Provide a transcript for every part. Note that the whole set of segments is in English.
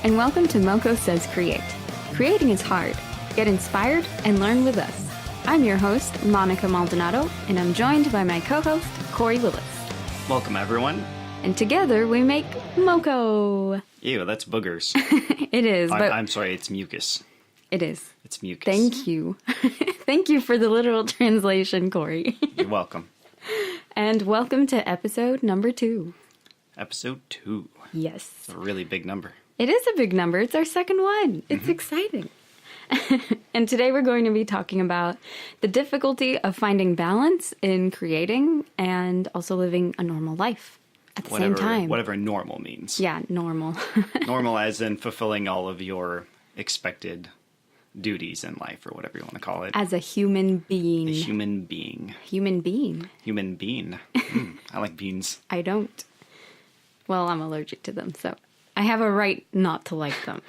and welcome to Moko Says Create. Creating is hard. Get inspired and learn with us. I'm your host, Monica Maldonado, and I'm joined by my co-host, Corey Willis. Welcome, everyone. And together we make Moko. Ew, that's boogers. It is, but... I'm sorry, it's mucus. It is. It's mucus. Thank you. Thank you for the literal translation, Corey. You're welcome. And welcome to episode number 2. Episode 2. Yes. It's a really big number. It is a big number. It's our second one. It's exciting. And today we're going to be talking about the difficulty of finding balance in creating and also living a normal life at the same time. Whatever normal means. Yeah, normal. Normal as in fulfilling all of your expected duties in life, or whatever you want to call it. As a human being. A human being. Human being. Human bean. I like beans. I don't. Well, I'm allergic to them, so I have a right not to like them.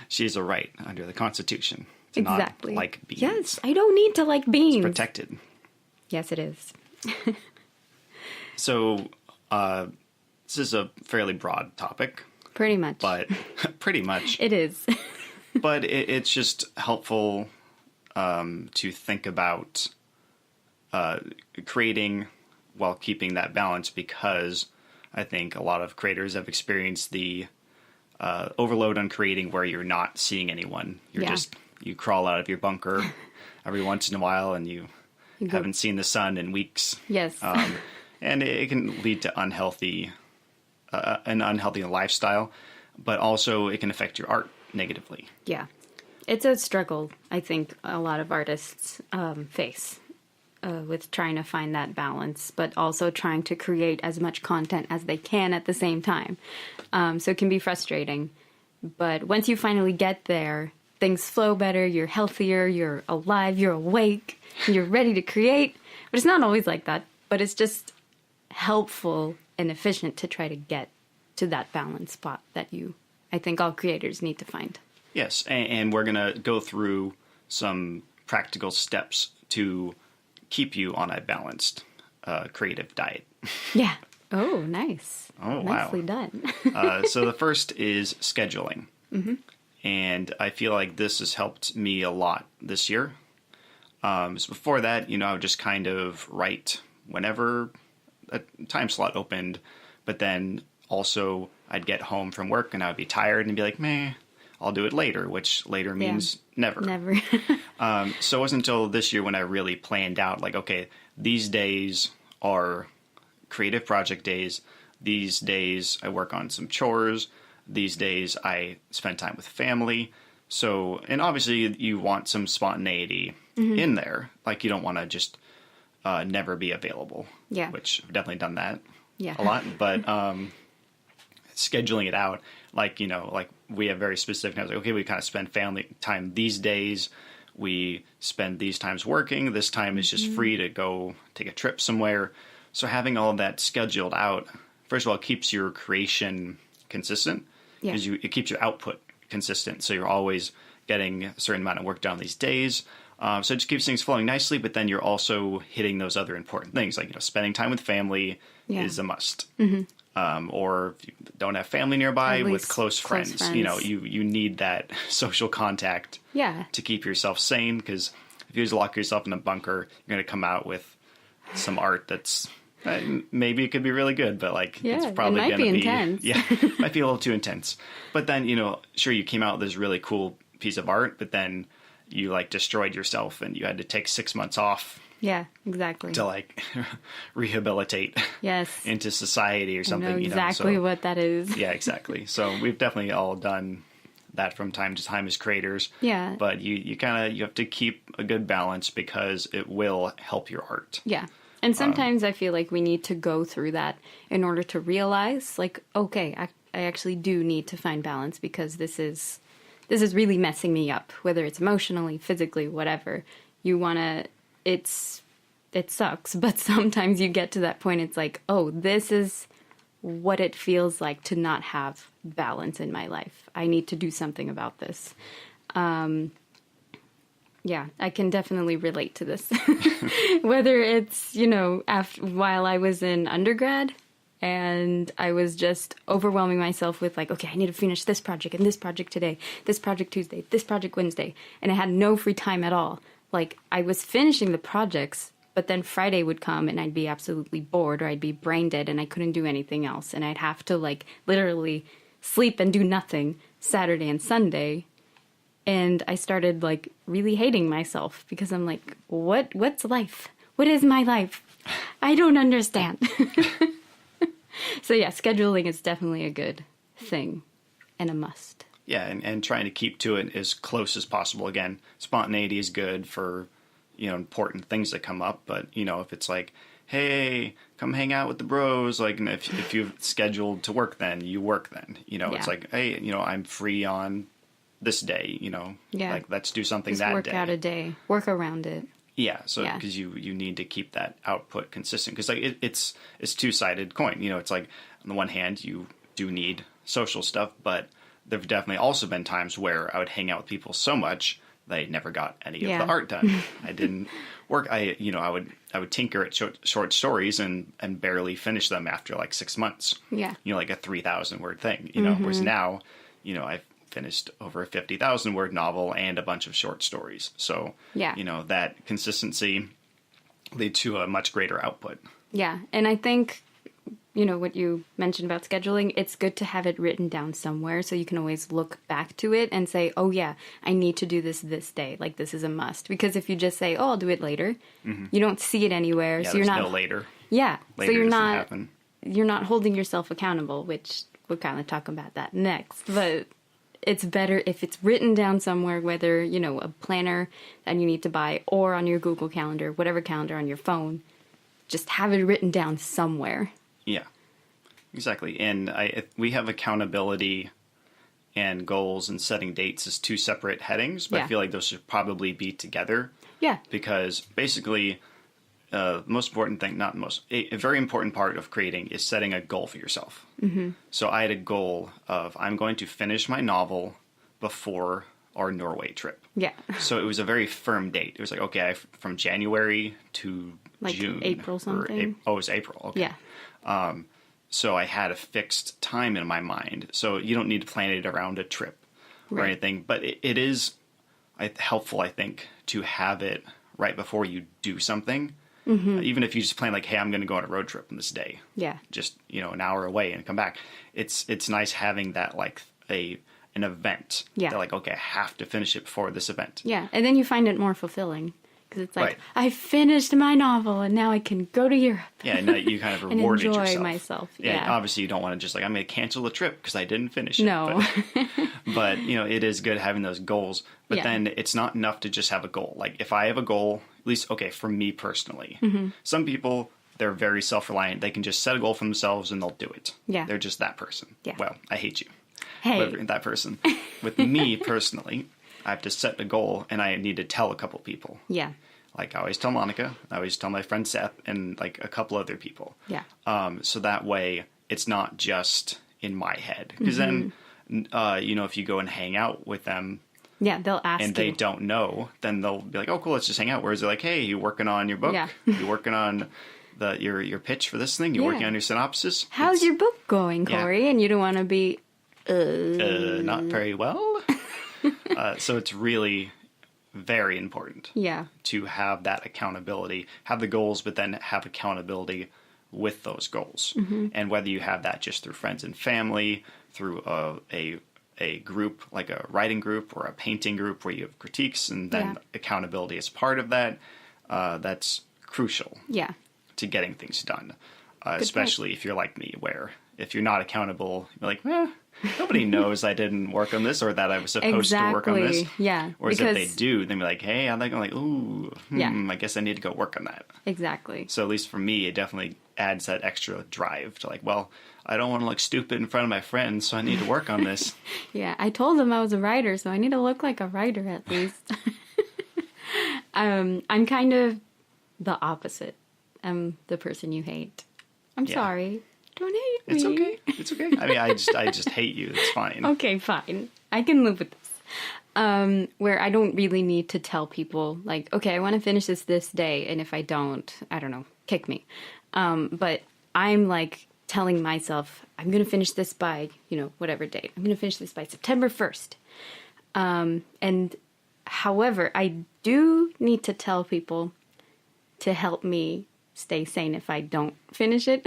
She has a right under the Constitution to Exactly. not like beans. Yes, I don't need to like beans. It's protected. Yes, it is. So, this is a fairly broad topic. Pretty much. But pretty much. It is. But it's just helpful to think about creating while keeping that balance, because I think a lot of creators have experienced the overload on creating where you're not seeing anyone. You crawl out of your bunker every once in a while and you haven't seen the sun in weeks. Yes. And it can lead to an unhealthy lifestyle, but also it can affect your art negatively. Yeah. It's a struggle, I think, a lot of artists face with trying to find that balance, but also trying to create as much content as they can at the same time. So it can be frustrating. But once you finally get there, things flow better, you're healthier, you're alive, you're awake, you're ready to create. But it's not always like that. But it's just helpful and efficient to try to get to that balance spot that I think all creators need to find. Yes, and we're going to go through some practical steps to keep you on a balanced creative diet. Yeah. Oh, nice. Oh, wow. Nicely done. So the first is scheduling. Mm-hmm. And I feel like this has helped me a lot this year. So before that, I would just kind of write whenever a time slot opened, but then also I'd get home from work and I would be tired and be like, meh, I'll do it later, which later means never. Never. So it wasn't until this year when I really planned out, like, okay, these days are creative project days. These days I work on some chores. These days I spend time with family. So, and obviously you want some spontaneity in there. Like, you don't want to just never be available. Yeah. Which I've definitely done that Yeah. a lot. But scheduling it out, like we have very specific times. Like, okay, we kind of spend family time these days. We spend these times working. This time is just free to go take a trip somewhere. So having all of that scheduled out, first of all, it keeps your creation consistent, because it keeps your output consistent. So you're always getting a certain amount of work done these days. So it just keeps things flowing nicely, but then you're also hitting those other important things, like spending time with family is a must. Or if you don't have family nearby, with close friends. You need that social contact to keep yourself sane, because if you just lock yourself in a bunker, you're going to come out with some art that's maybe it could be really good, but it's probably going to be intense. Might be a little too intense. But then sure, you came out with this really cool piece of art, but then you destroyed yourself and you had to take 6 months off. Yeah, exactly. To rehabilitate into society or something. I know exactly what that is. Yeah, exactly. So we've definitely all done that from time to time as creators. Yeah. But you have to keep a good balance, because it will help your art. Yeah. And sometimes I feel like we need to go through that in order to realize, okay, I actually do need to find balance, because this is really messing me up, whether it's emotionally, physically, whatever. It sucks, but sometimes you get to that point, it's like, oh, this is what it feels like to not have balance in my life. I need to do something about this. Yeah, I can definitely relate to this. Whether it's, while I was in undergrad And I was just overwhelming myself with like, okay, I need to finish this project and this project today, this project Tuesday, this project Wednesday. And I had no free time at all. Like, I was finishing the projects, but then Friday would come and I'd be absolutely bored or I'd be brain dead and I couldn't do anything else. And I'd have to like literally sleep and do nothing Saturday and Sunday. And I started like really hating myself because I'm like, what's life? What is my life? I don't understand. So yeah, scheduling is definitely a good thing and a must. Yeah, and trying to keep to it as close as possible. Again, spontaneity is good for, important things that come up. But, if it's like, hey, come hang out with the bros, like, and if you've scheduled to work then, you work then. It's like, hey, I'm free on this day, like, let's do something just that work day. Out a day. Work around it. Yeah, so because you need to keep that output consistent, because like it's two-sided coin. It's like on the one hand you do need social stuff, but there've definitely also been times where I would hang out with people so much that I never got any of the art done. I didn't work. I would tinker at short stories and barely finish them after like 6 months. Yeah, like a 3,000 word thing. Whereas now, I've finished over a 50,000 word novel and a bunch of short stories. So, that consistency lead to a much greater output. Yeah. And I think, what you mentioned about scheduling, it's good to have it written down somewhere so you can always look back to it and say, oh yeah, I need to do this day. Like, this is a must. Because if you just say, oh, I'll do it later, you don't see it anywhere. Yeah, so you're not no later. Yeah. Later so happen. You're not holding yourself accountable, which we'll kind of talk about that next. But it's better if it's written down somewhere, whether, a planner that you need to buy or on your Google Calendar, whatever calendar on your phone. Just have it written down somewhere. Yeah, exactly. And we have accountability and goals and setting dates as two separate headings, but I feel like those should probably be together. Yeah. Because basically, most important thing, not most, a very important part of creating is setting a goal for yourself. Mm-hmm. So I had a goal of, I'm going to finish my novel before our Norway trip. Yeah. So it was a very firm date. It was like, okay, from January to like June. April something? It was April. Okay. Yeah. So I had a fixed time in my mind. So you don't need to plan it around a trip or anything. But it is helpful, I think, to have it right before you do something. Mm-hmm. Even if you just plan like, hey, I'm going to go on a road trip on this day. Yeah. Just, an hour away and come back. It's nice having that like an event. Yeah. That like, okay, I have to finish it before this event. Yeah. And then you find it more fulfilling. Because it's like, Right. I finished my novel and now I can go to Europe. Yeah, and now you kind of and rewarded enjoy yourself. myself. Yeah. Yeah. Obviously, you don't want to just like, I'm going to cancel the trip because I didn't finish it. No. But it is good having those goals. But then it's not enough to just have a goal. Like, if I have a goal, at least, okay, for me personally, some people, they're very self-reliant. They can just set a goal for themselves and they'll do it. Yeah. They're just that person. Yeah. Well, I hate you. Hey. Whoever, that person. With me personally, I have to set a goal and I need to tell a couple people. Yeah. Like, I always tell Monica, I always tell my friend Seth, and like a couple other people. Yeah. So that way it's not just in my head. Because then, if you go and hang out with them, yeah, they'll ask and they don't know, then they'll be like, oh, cool, let's just hang out. Whereas they're like, hey, you working on your book? Yeah. You working on your pitch for this thing? You working on your synopsis? How's your book going, Corey? And you don't want to be... not very well. So it's really very important to have that accountability, have the goals, but then have accountability with those goals. Mm-hmm. And whether you have that just through friends and family, through a group, like a writing group or a painting group where you have critiques, and then accountability is part of that, that's crucial to getting things done. Especially if you're like me, where if you're not accountable, you're like, nobody knows I didn't work on this or that I was supposed to work on this. Yeah. Or if they do, then be like, hey, I'm like, ooh, I guess I need to go work on that. Exactly. So at least for me, it definitely adds that extra drive to like, well, I don't want to look stupid in front of my friends, so I need to work on this. Yeah, I told them I was a writer, so I need to look like a writer at least. I'm kind of the opposite. I'm the person you hate. I'm sorry. Don't hate me. It's okay. It's okay. I mean, I just hate you. It's fine. Okay, fine. I can live with this. Where I don't really need to tell people, like, okay, I want to finish this day, and if I don't, I don't know, kick me. But I'm like telling myself, I'm going to finish this by, whatever date. I'm going to finish this by September 1st. And however, I do need to tell people to help me stay sane if I don't finish it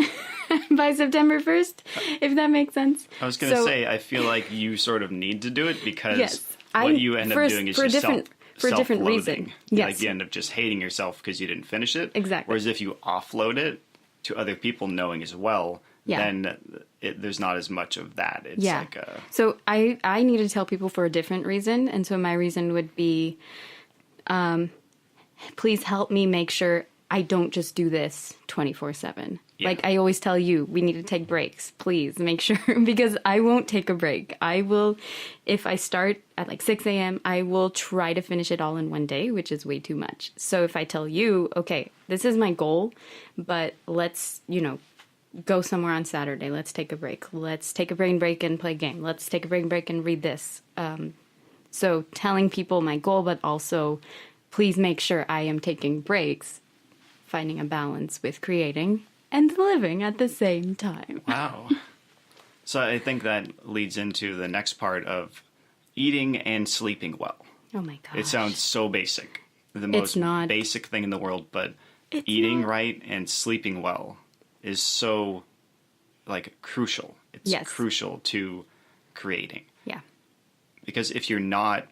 by September 1st, if that makes sense. I was going to say, I feel like you sort of need to do it because what you end up doing is just for a different reason. Yes. Like you end up just hating yourself because you didn't finish it. Exactly. Whereas if you offload it to other people knowing as well, then there's not as much of that. It's like So I need to tell people for a different reason. And so my reason would be, please help me make sure I don't just do this 24/7. Yeah. Like I always tell you, we need to take breaks. Please make sure, because I won't take a break. I will, if I start at like 6 a.m., I will try to finish it all in one day, which is way too much. So if I tell you, okay, this is my goal, but let's, go somewhere on Saturday. Let's take a break. Let's take a brain break and play a game. Let's take a brain break and read this. So telling people my goal, but also please make sure I am taking breaks, finding a balance with creating and living at the same time. Wow. So I think that leads into the next part of eating and sleeping well. Oh my gosh. It sounds so basic. The most basic thing in the world, but eating right and sleeping well is so crucial. It's crucial to creating. Yeah. Because if you're not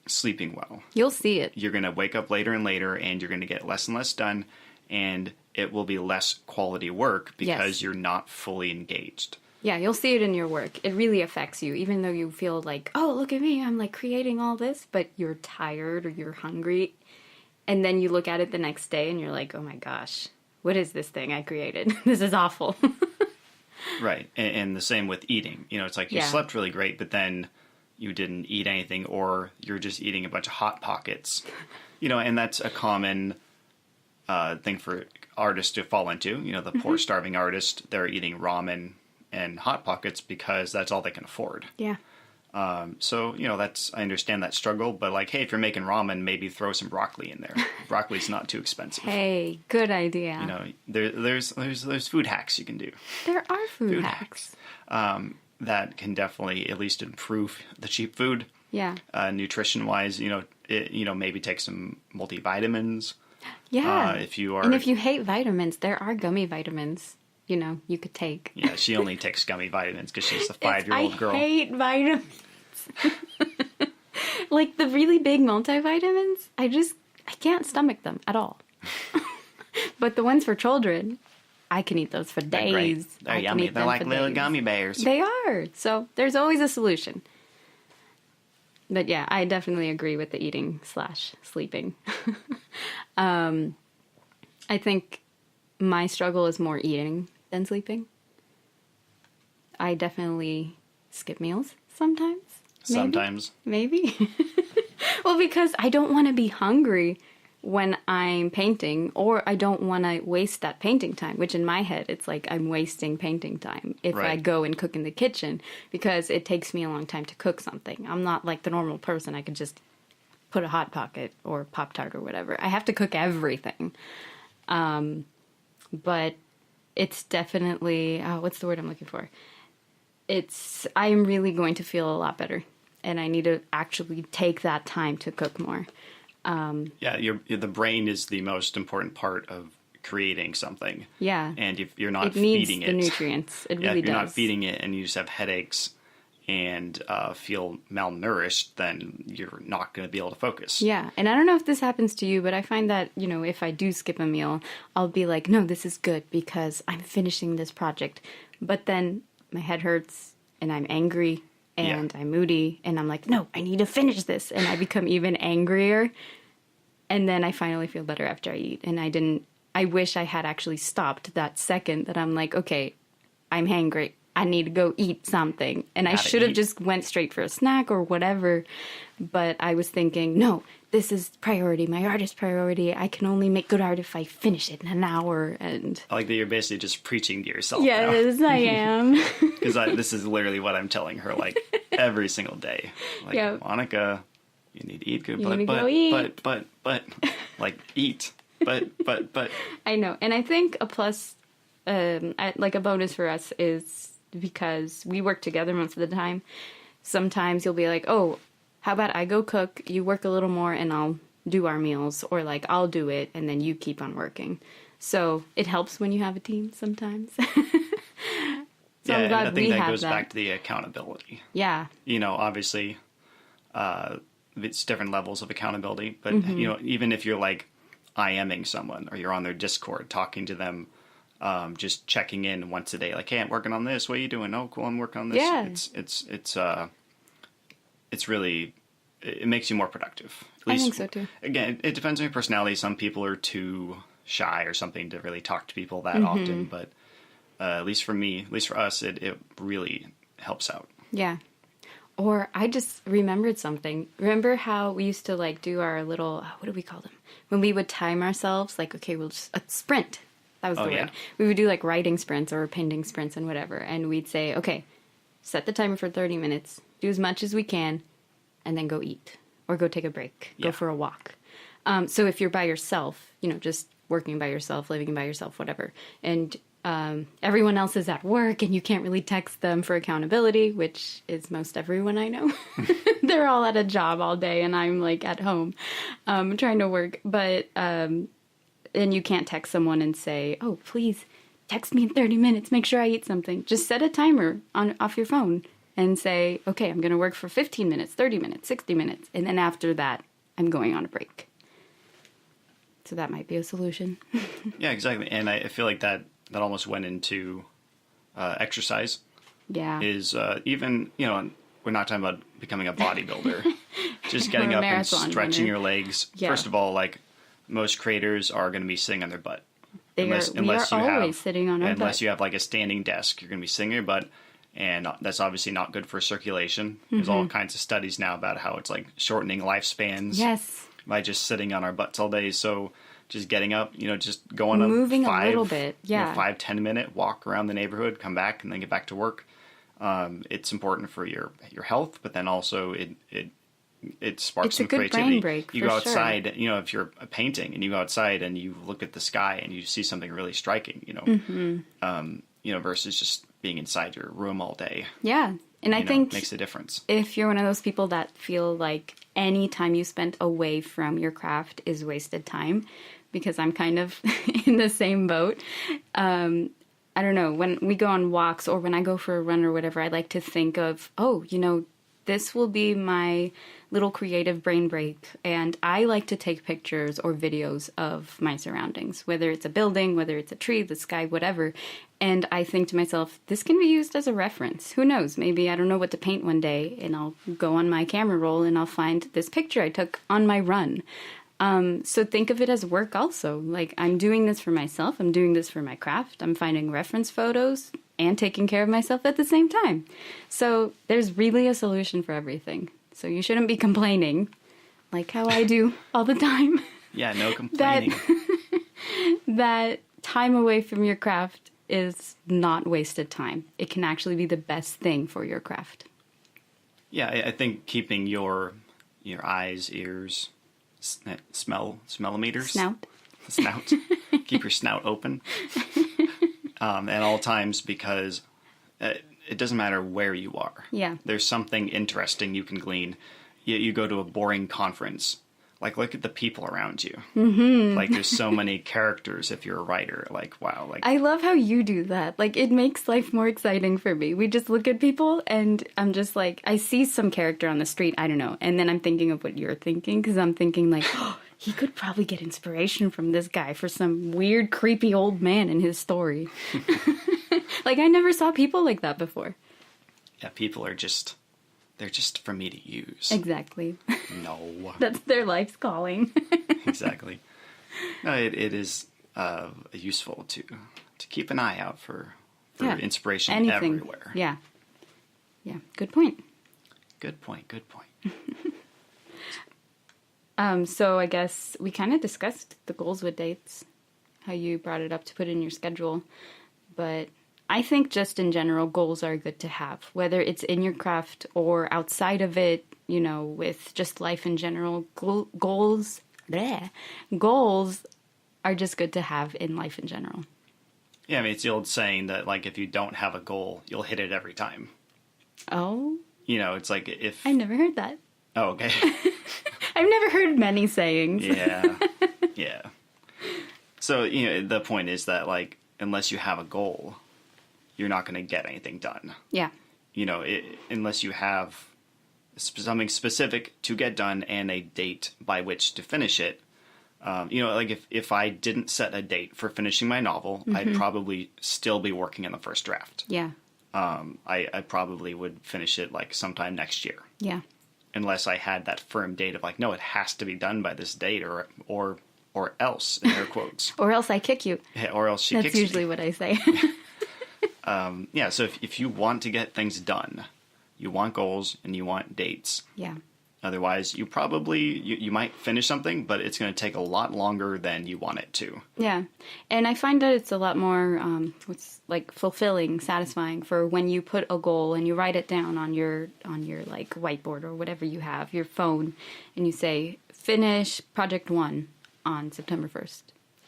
sleeping well, you'll see it. You're going to wake up later and later and you're going to get less and less done, and it will be less quality work because you're not fully engaged. Yeah, you'll see it in your work. It really affects you, even though you feel like, oh, look at me, I'm creating all this, but you're tired or you're hungry. And then you look at it the next day and you're like, oh my gosh, what is this thing I created? This is awful. Right. And the same with eating. It's like you slept really great, but then you didn't eat anything, or you're just eating a bunch of Hot Pockets. And that's a common thing for artists to fall into. The poor starving artist, they're eating ramen and Hot Pockets because that's all they can afford. Yeah. So, I understand that struggle, but hey, if you're making ramen, maybe throw some broccoli in there. Broccoli's not too expensive. Hey, good idea. There's food hacks you can do. There are food hacks. That can definitely at least improve the cheap food. Yeah. Nutrition-wise, maybe take some multivitamins. Yeah. If you hate vitamins, there are gummy vitamins. You could take. Yeah, she only takes gummy vitamins because she's a 5-year-old girl. I hate vitamins. The really big multivitamins, I can't stomach them at all. But the ones for children, I can eat those for days. They're yummy. They're like little gummy bears. They are. So there's always a solution. But yeah, I definitely agree with the eating/sleeping. I think my struggle is more eating than sleeping. I definitely skip meals sometimes. Maybe. Well, because I don't want to be hungry when I'm painting, or I don't want to waste that painting time, which in my head, it's like I'm wasting painting time if I go and cook in the kitchen, because it takes me a long time to cook something. I'm not like the normal person. I could just put a Hot Pocket or Pop-Tart or whatever. I have to cook everything. But it's definitely, what's the word I'm looking for? I am really going to feel a lot better, and I need to actually take that time to cook more. The brain is the most important part of creating something. Yeah. And if you're not feeding it. It needs the nutrients. It really does. If you're not feeding it and you just have headaches and feel malnourished, then you're not going to be able to focus. Yeah. And I don't know if this happens to you, but I find that, if I do skip a meal, I'll be like, no, this is good because I'm finishing this project. But then my head hurts and I'm angry and I'm moody and I'm like, no, I need to finish this. And I become even angrier. And then I finally feel better after I eat. And I wish I had actually stopped that second that I'm like, okay, I'm hangry. I need to go eat something. And I should have just went straight for a snack or whatever. But I was thinking, no, this is priority. My art is priority. I can only make good art if I finish it in an hour. And I like that you're basically just preaching to yourself. Yes, I am. Because this is literally what I'm telling her every single day. Monica, you need to eat good. But eat. But. I know. And I think a plus like a bonus for us is because we work together most of the time. Sometimes you'll be like, oh, how about I go cook, you work a little more, and I'll do our meals, or like I'll do it and then you keep on working. So it helps when you have a team sometimes. So yeah, I'm glad and I think we that have goes that. back to the accountability. Yeah. You know, obviously, it's different levels of accountability, but Mm-hmm. you know, even if you're like IMing someone or you're on their Discord talking to them, just checking in once a day, like, hey, I'm working on this. What are you doing? Oh, cool, I'm working on this. Yeah. It's really, it makes you more productive. At I least, think so too. Again, it depends on your personality. Some people are too shy or something to really talk to people that Mm-hmm. often, but at least for me, at least for us, it really helps out. Yeah. Or I just remembered something. Remember how we used to like do our little, what do we call them? When we would time ourselves, like, okay, we'll just, a sprint. That was the Oh, yeah. word. We would do like writing sprints or painting sprints and whatever. And we'd say, okay, set the timer for 30 minutes, do as much as we can, and then go eat or go take a break, Yeah. go for a walk. So if you're by yourself, you know, just working by yourself, living by yourself, whatever, and everyone else is at work and you can't really text them for accountability, which is most everyone I know. They're all at a job all day and I'm like at home trying to work. But and you can't text someone and say, oh, please text me in 30 minutes. Make sure I eat something. Just set a timer off your phone and say, okay, I'm going to work for 15 minutes, 30 minutes, 60 minutes. And then after that, I'm going on a break. So that might be a solution. Yeah, exactly. And I feel like that almost went into exercise. Yeah. Is even, you know, we're not talking about becoming a bodybuilder. Just getting Or a up and marathon stretching runner. your legs. Yeah. First of all, like, most creators are going to be sitting on their butt. We are always sitting on our butt. Unless you have like a standing desk, you're going to be sitting on your butt. And that's obviously not good for circulation. There's all kinds of studies now about how it's like shortening lifespans. Yes. By just sitting on our butts all day. So just getting up, you know, just going up Moving a little bit, yeah. 5-10 minute walk around the neighborhood, come back, and then get back to work. It's important for your health, but then also it sparks It's a some good creativity. brain break, You for go sure. outside, you know, if you're painting and you go outside and you look at the sky and you see something really striking, you know, Mm-hmm. You know, versus just being inside your room all day. Yeah. And I You know, think makes a difference. if you're one of those people that feel like any time you spent away from your craft is wasted time, because I'm kind of in the same boat. I don't know, when we go on walks or when I go for a run or whatever, I like to think of, oh, you know, this will be my little creative brain break. And I like to take pictures or videos of my surroundings, whether it's a building, whether it's a tree, the sky, whatever. And I think to myself, this can be used as a reference. Who knows? Maybe I don't know what to paint one day and I'll go on my camera roll and I'll find this picture I took on my run. So think of it as work also. Like, I'm doing this for myself. I'm doing this for my craft. I'm finding reference photos and taking care of myself at the same time. So there's really a solution for everything. So you shouldn't be complaining like how I do all the time. Yeah, no complaining. That time away from your craft is not wasted time. It can actually be the best thing for your craft. Yeah, I think keeping your eyes, ears, smellometers, Snout. keep your snout open at all times, because it doesn't matter where you are. Yeah. There's something interesting you can glean. You go to a boring conference. Like, look at the people around you. Mm-hmm. Like, there's so many characters if you're a writer. Like, wow. Like, I love how you do that. Like, it makes life more exciting for me. We just look at people and I'm just like, I see some character on the street, I don't know. And then I'm thinking of what you're thinking, because I'm thinking like, oh, he could probably get inspiration from this guy for some weird, creepy old man in his story. Like, I never saw people like that before. yeah, people are just, they're just for me to use. Exactly. No. That's their life's calling. Exactly. No, it is useful to keep an eye out for Yeah. inspiration Anything. everywhere. Yeah. Yeah. Good point. Good point. Good point. So I guess we kind of discussed the goals with dates, how you brought it up to put in your schedule. But I think just in general, goals are good to have, whether it's in your craft or outside of it, you know, with just life in general. Goals are just good to have in life in general. Yeah, I mean, it's the old saying that, like, if you don't have a goal, you'll hit it every time. Oh, You know, it's like if... I've never heard that. Oh, okay. I've never heard many sayings. Yeah. Yeah. So, you know, the point is that, like, unless you have a goal, you're not going to get anything done. Yeah. You know, unless you have something specific to get done and a date by which to finish it. You know, like if I didn't set a date for finishing my novel, I'd probably still be working on the first draft. Yeah. I probably would finish it like sometime next year. Yeah. Unless I had that firm date of like, no, it has to be done by this date or else, in air quotes. Or else I kick you. Yeah, or else she That's kicks me. usually what I say. Yeah, so if you want to get things done, you want goals and you want dates. Yeah. Otherwise, you might finish something, but it's going to take a lot longer than you want it to. Yeah. And I find that it's a lot more, fulfilling, satisfying for when you put a goal and you write it down on your like whiteboard or whatever you have, your phone, and you say, finish project 1 on September 1st.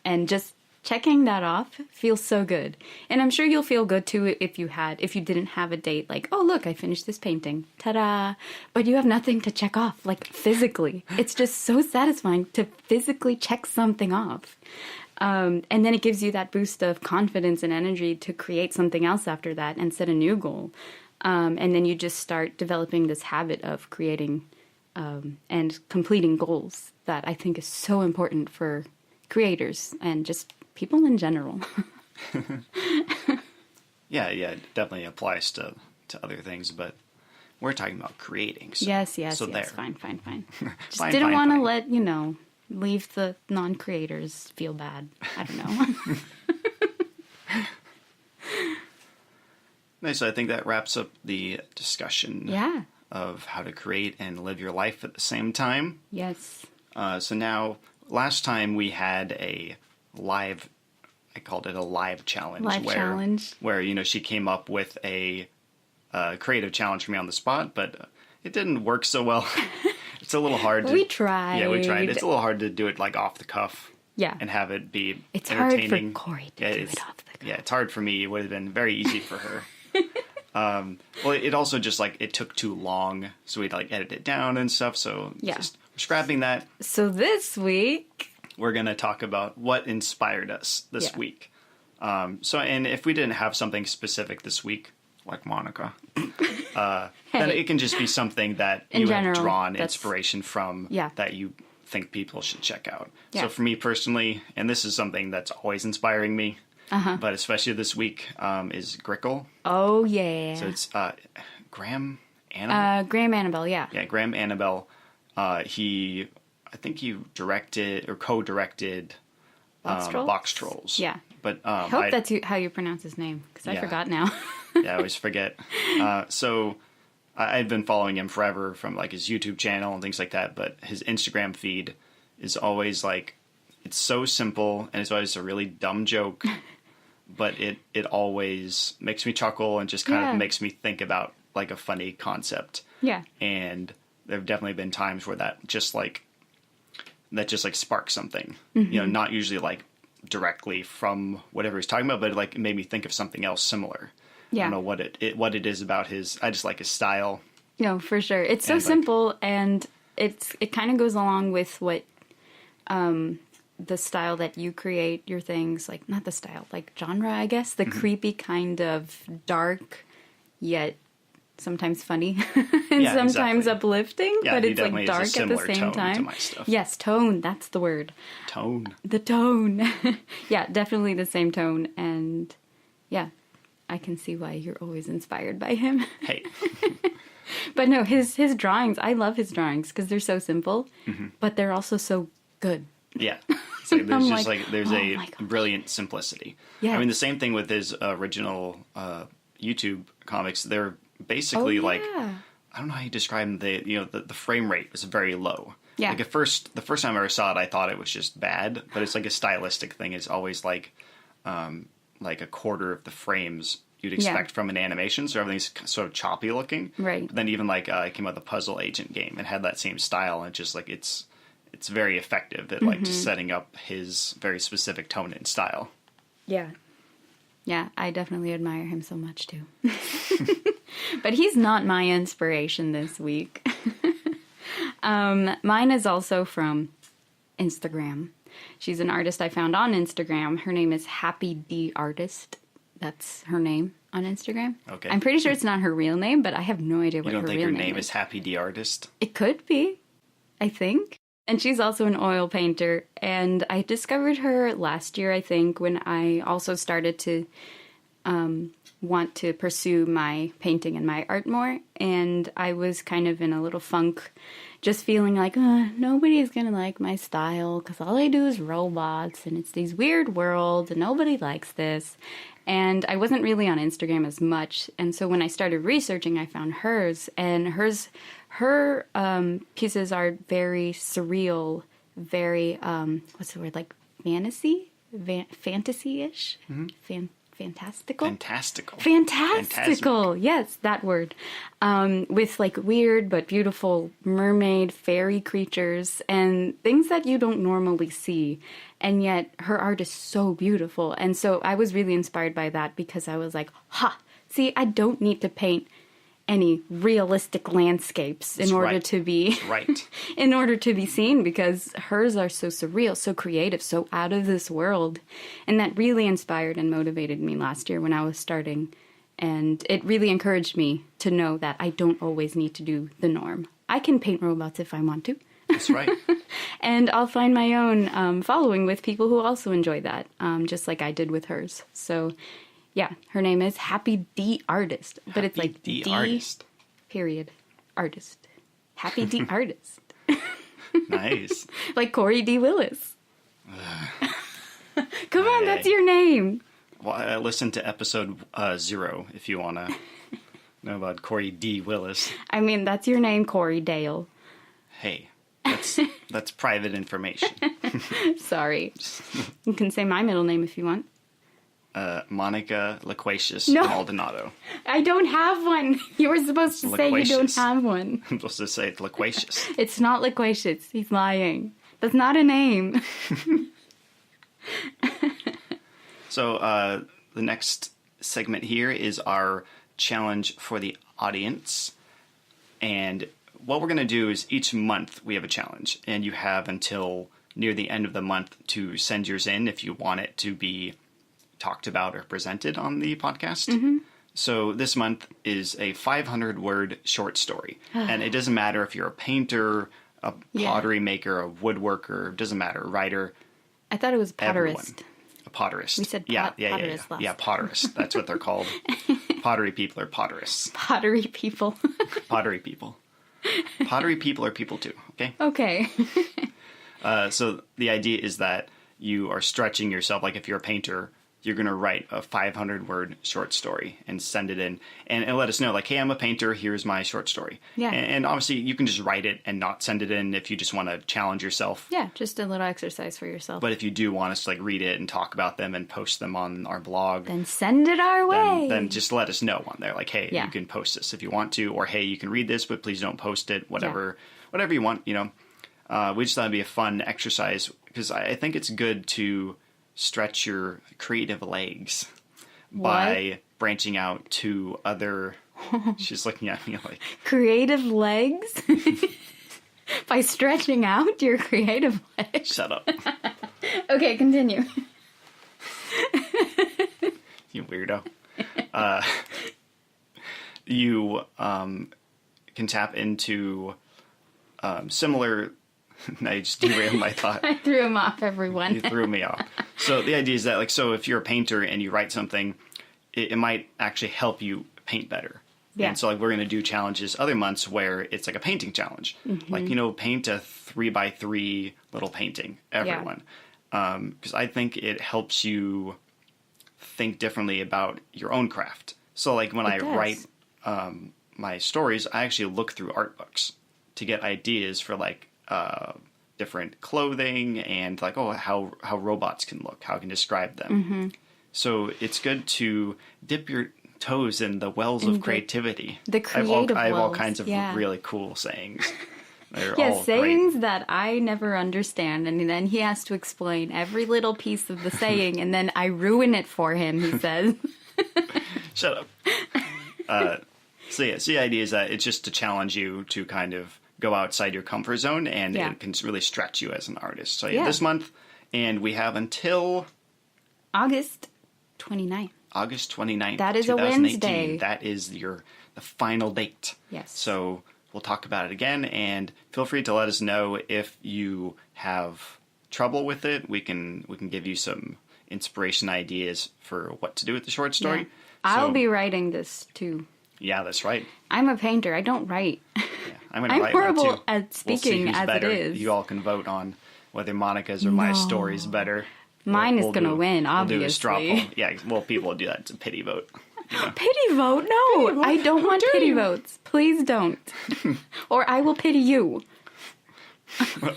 And just checking that off feels so good. And I'm sure you'll feel good too if you didn't have a date like, oh, look, I finished this painting. Ta-da. But you have nothing to check off, like physically. It's just so satisfying to physically check something off. And then it gives you that boost of confidence and energy to create something else after that and set a new goal. And then you just start developing this habit of creating and completing goals that I think is so important for creators and just people in general. Yeah, it definitely applies to other things, but we're talking about creating. So, yes. So there. Fine. Just Fine, didn't want to fine. leave the non-creators feel bad. I don't know. Nice. So I think that wraps up the discussion Yeah. of how to create and live your life at the same time. Yes. So now, last time we had I called it a live challenge. Where, you know, she came up with a creative challenge for me on the spot, but it didn't work so well. It's a little hard to... We tried. Yeah, we tried. It's a little hard to do it, like, off the cuff. Yeah. And have it be It's hard entertaining. for Corey to do it off the cuff. Yeah, it's hard for me. It would have been very easy for her. Well, it also just, like, it took too long, so we'd, like, edit it down and stuff, so Yeah. just scrapping that. So this week... We're going to talk about what inspired us this week. And if we didn't have something specific this week, like Monica, then it can just be something that you have drawn inspiration from that you think people should check out. Yeah. So for me personally, and this is something that's always inspiring me, but especially this week, is Grickle. Oh, yeah. So it's Graham Annabelle. Graham Annabelle, yeah. Yeah, Graham Annabelle. I think he directed or co-directed Box Trolls. Yeah. But I hope that's how you pronounce his name, because I forgot now. Yeah, I always forget. So I've been following him forever from like his YouTube channel and things like that, but his Instagram feed is always like, it's so simple and it's always a really dumb joke, but it always makes me chuckle and just kind of makes me think about like a funny concept. Yeah. And there have definitely been times where that just sparks something, you know, not usually like directly from whatever he's talking about, but like it made me think of something else similar. Yeah. I don't know what it is about I just like his style. No, for sure. It's so simple, and it kind of goes along with what the style that you create your things, like not the style, like genre, I guess, the creepy kind of dark yet sometimes funny and sometimes uplifting, but it's like dark at the same time. To my stuff. Yes, tone, that's the word. The tone. Yeah, definitely the same tone, and yeah, I can see why you're always inspired by him. Hey. But no, his drawings, I love his drawings because they're so simple, but they're also so good. Yeah. So there's just there's a my gosh. brilliant simplicity. Yeah. I mean, the same thing with his original YouTube comics. They're basically I don't know how you describe them. The frame rate is very low. Yeah. Like the first time I ever saw it, I thought it was just bad, but it's like a stylistic thing. It's always like a quarter of the frames you'd expect from an animation, so everything's sort of choppy looking. Right. But then even I came out with the Puzzle Agent game and had that same style, and just like it's very effective at like just setting up his very specific tone and style. Yeah. Yeah, I definitely admire him so much too. But he's not my inspiration this week. Mine is also from Instagram. She's an artist I found on Instagram. Her name is Happy D Artist. That's her name on Instagram. Okay. I'm pretty sure it's not her real name, but I have no idea what her real name is. You don't think her name is Happy D Artist? It could be, I think. And she's also an oil painter. And I discovered her last year, I think, when I also started to want to pursue my painting and my art more. And I was kind of in a little funk, just feeling like, nobody's going to like my style because all I do is robots and it's these weird worlds and nobody likes this. And I wasn't really on Instagram as much. And so when I started researching, I found hers. And her pieces are very surreal, very, what's the word, like fantasy? Fantasy-ish? Mm-hmm. Fantastical? Fantastical! Yes, that word. With like weird but beautiful mermaid, fairy creatures, and things that you don't normally see. And yet her art is so beautiful. And so I was really inspired by that because I was like, see, I don't need to paint any realistic landscapes in order to be in order to be seen, because hers are so surreal, so creative, so out of this world. And that really inspired and motivated me last year when I was starting. And it really encouraged me to know that I don't always need to do the norm. I can paint robots if I want to. That's right. And I'll find my own following with people who also enjoy that, just like I did with hers. So yeah, her name is Happy D Artist, but it's like D Artist. Period Artist. Happy D Artist. Nice. Like Corey D. Willis. Come on, that's your name. Well, listen to episode 0 if you want to know about Corey D. Willis. I mean, that's your name, Corey Dale. Hey, that's private information. Sorry. You can say my middle name if you want. Monica Loquacious Maldonado. I don't have one. You were supposed to say you don't have one. I'm supposed to say it's Loquacious. It's not Loquacious. He's lying. That's not a name. So the next segment here is our challenge for the audience. And what we're going to do is each month we have a challenge. And you have until near the end of the month to send yours in if you want it to be talked about or presented on the podcast. Mm-hmm. So this month is a 500-word short story. And it doesn't matter if you're a painter, a pottery maker, a woodworker, it doesn't matter, a writer. I thought it was potterist. Everyone. A potterist. We said potterist last. Yeah, potterist. That's what they're called. Pottery people are potterists. Pottery people. Pottery people. Pottery people are people too, okay? Okay. So the idea is that you are stretching yourself. Like if you're a painter, you're going to write a 500-word short story and send it in and let us know, like, hey, I'm a painter. Here's my short story. Yeah. And obviously you can just write it and not send it in if you just want to challenge yourself. Yeah, just a little exercise for yourself. But if you do want us to like read it and talk about them and post them on our blog, then send it our way. Then just let us know on there. Like, hey, you can post this if you want to, or hey, you can read this, but please don't post it. Whatever you want, you know. We just thought it'd be a fun exercise because I think it's good to stretch your creative legs by branching out to other. She's looking at me like creative legs by stretching out your creative legs. Shut up. Okay, continue. You weirdo. You can tap into similar. Now you just derailed my thought. I threw him off, everyone. You threw me off. So the idea is that, like, so if you're a painter and you write something, it might actually help you paint better. Yeah. And so, like, we're going to do challenges other months where it's like a painting challenge. Mm-hmm. Like, you know, paint a 3x3 little painting, everyone. Because I think it helps you think differently about your own craft. So, like, when I write my stories, I actually look through art books to get ideas for, like, different clothing and like, how robots can look, how I can describe them. Mm-hmm. So it's good to dip your toes in the wells of creativity. The creative I have all wells. kinds of really cool sayings They're Yeah, all sayings great. that I never understand, and then he has to explain every little piece of the saying, and then I ruin it for him, he says. Shut up. So the idea is that it's just to challenge you to kind of go outside your comfort zone, and Yeah. it can really stretch you as an artist. So Yeah. this month, and we have until August 29th. August 29th, That is a 2018. Wednesday. That is the final date. Yes. So we'll talk about it again, and feel free to let us know if you have trouble with it. We can give you some inspiration ideas for what to do with the short story. Yeah. I'll So- be writing this too. Yeah, that's right. I'm a painter. I don't write. Yeah, I'm going to I'm write one horrible too. at We'll see speaking who's as better. it is. You all can vote on whether Monica's or my story's better. Mine is gonna do- win, We'll do a straw obviously. poll. Yeah, well, people will do that. It's a pity vote. Pity vote? No, Pity vote? I don't How want dare pity you? votes. Please don't. Or I will pity you.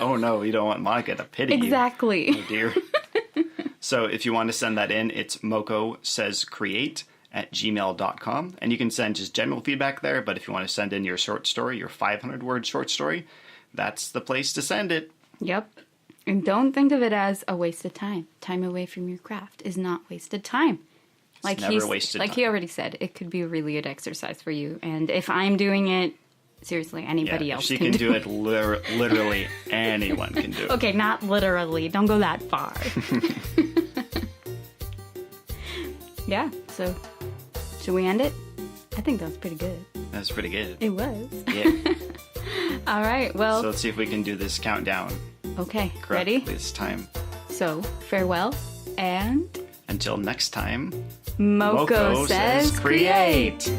Oh no, you don't want Monica to pity you. Exactly. Oh dear. So if you want to send that in, it's mocosayscreate@gmail.com. And you can send just general feedback there, but if you want to send in your short story, your 500-word short story, that's the place to send it. Yep. And don't think of it as a waste of time. Time away from your craft is not wasted time. Never wasted like time. he already said, it could be a really good exercise for you. And if I'm doing it, seriously, anybody Yeah, if else she can can do it, literally anyone can do it. Okay, not literally. Don't go that far. Yeah, so should we end it? I think that was pretty good. That's pretty good. It was. Yeah. All right, well, So let's see if we can do this countdown okay, correctly ready? this time. So, farewell, and Until next time, Moko says create.